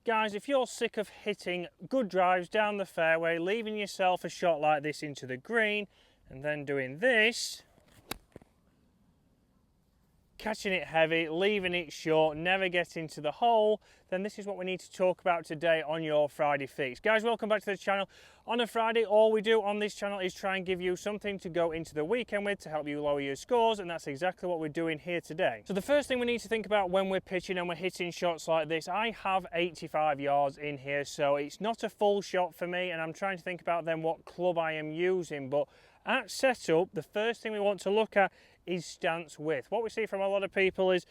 Guys, if you're sick of hitting good drives down the fairway, leaving yourself a shot like this into the green, and then doing this, catching it heavy, leaving it short, never getting to the hole, then this is what we need to talk about today on your Friday Fix. Guys, welcome back to the channel. On a Friday, all we do on this channel is try and give you something to go into the weekend with to help you lower your scores, and that's exactly what we're doing here today. So the first thing we need to think about when we're pitching and we're hitting shots like this, I have 85 yards in here, so it's not a full shot for me, and I'm trying to think about then what club I am using. But at setup, the first thing we want to look at is stance width. What we see from a lot of people is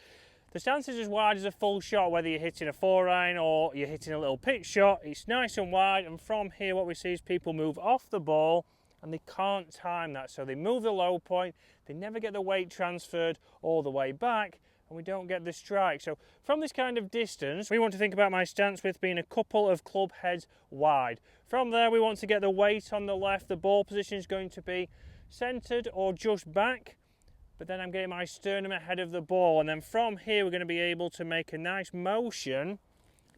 the stance is as wide as a full shot, whether you're hitting a 4-iron or you're hitting a little pitch shot. It's nice and wide, and from here what we see is people move off the ball and they can't time that. So they move the low point, they never get the weight transferred all the way back, and we don't get the strike. So from this kind of distance, we want to think about my stance width being a couple of club heads wide. From there, we want to get the weight on the left. The ball position is going to be centered or just back, but then I'm getting my sternum ahead of the ball, and then from here we're going to be able to make a nice motion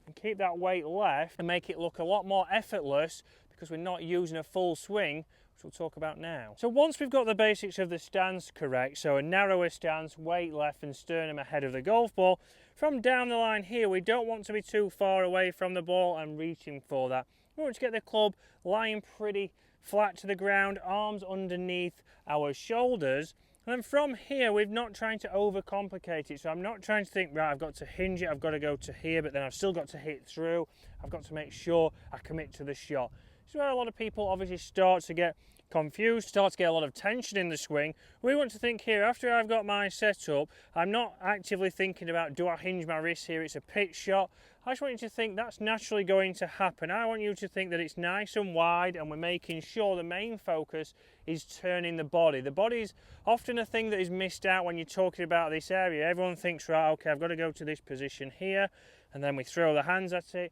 and keep that weight left and make it look a lot more effortless because we're not using a full swing, which we'll talk about now. So once we've got the basics of the stance correct, so a narrower stance, weight left and sternum ahead of the golf ball, from down the line here we don't want to be too far away from the ball and reaching for that. We want to get the club lying pretty flat to the ground, arms underneath our shoulders. And then from here, we're not trying to overcomplicate it. So I'm not trying to think, right, I've got to hinge it, I've got to go to here, but then I've still got to hit through. I've got to make sure I commit to the shot. This is where a lot of people obviously start to get confused, start to get a lot of tension in the swing. We want to think here, after I've got my setup, I'm not actively thinking about, do I hinge my wrist here? It's a pitch shot. I just want you to think that's naturally going to happen. I want you to think that it's nice and wide, and we're making sure the main focus is turning the body. The body is often a thing that is missed out when you're talking about this area. Everyone thinks, right, okay, I've got to go to this position here, and then we throw the hands at it.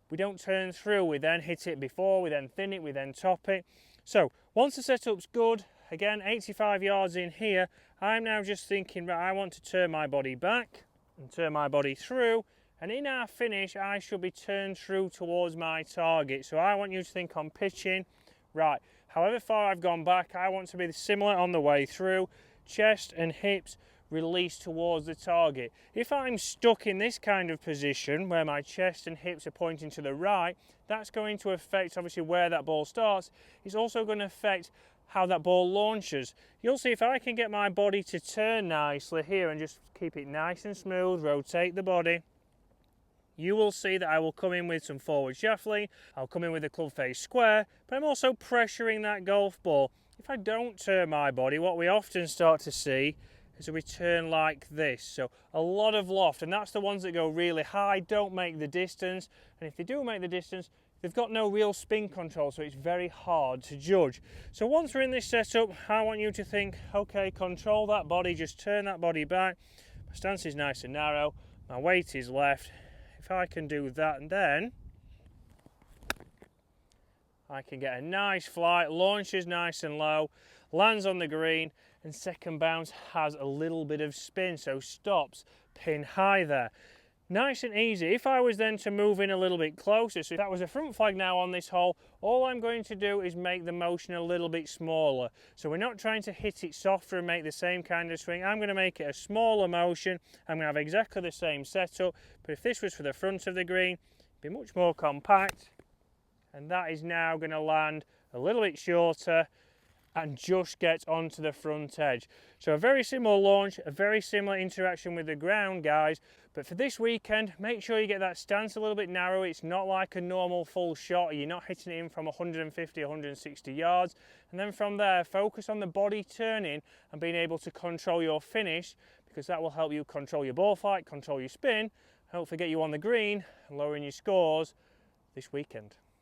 We don't turn through, we then hit it before, we then thin it, we then top it. So once the setup's good, again 85 yards in here, I'm now just thinking, right, I want to turn my body back and turn my body through, and in our finish I should be turned through towards my target. So I want you to think on pitching, right, however far I've gone back, I want to be similar on the way through, chest and hips release towards the target. If I'm stuck in this kind of position where my chest and hips are pointing to the right, that's going to affect obviously where that ball starts. It's also going to affect how that ball launches. You'll see if I can get my body to turn nicely here and just keep it nice and smooth, rotate the body, you will see that I will come in with some forward shaft lean, I'll come in with the club face square, but I'm also pressuring that golf ball. If I don't turn my body, what we often start to see is a return like this. So a lot of loft, and that's the ones that go really high, don't make the distance, and if they do make the distance, they've got no real spin control, so it's very hard to judge. So once we're in this setup, I want you to think, okay, control that body, just turn that body back. My stance is nice and narrow, my weight is left. If I can do that, and then I can get a nice flight, launches nice and low, lands on the green, and second bounce has a little bit of spin, so stops pin high there. Nice and easy. If I was then to move in a little bit closer, so if that was a front flag now on this hole, all I'm going to do is make the motion a little bit smaller. So we're not trying to hit it softer and make the same kind of swing. I'm going to make it a smaller motion. I'm going to have exactly the same setup, but if this was for the front of the green, it'd be much more compact, and that is now going to land a little bit shorter and just get onto the front edge. So a very similar launch, a very similar interaction with the ground, guys, but for this weekend, make sure you get that stance a little bit narrow. It's not like a normal full shot. You're not hitting it in from 150, 160 yards. And then from there, focus on the body turning and being able to control your finish, because that will help you control your ball flight, control your spin, and hopefully get you on the green and lowering your scores this weekend.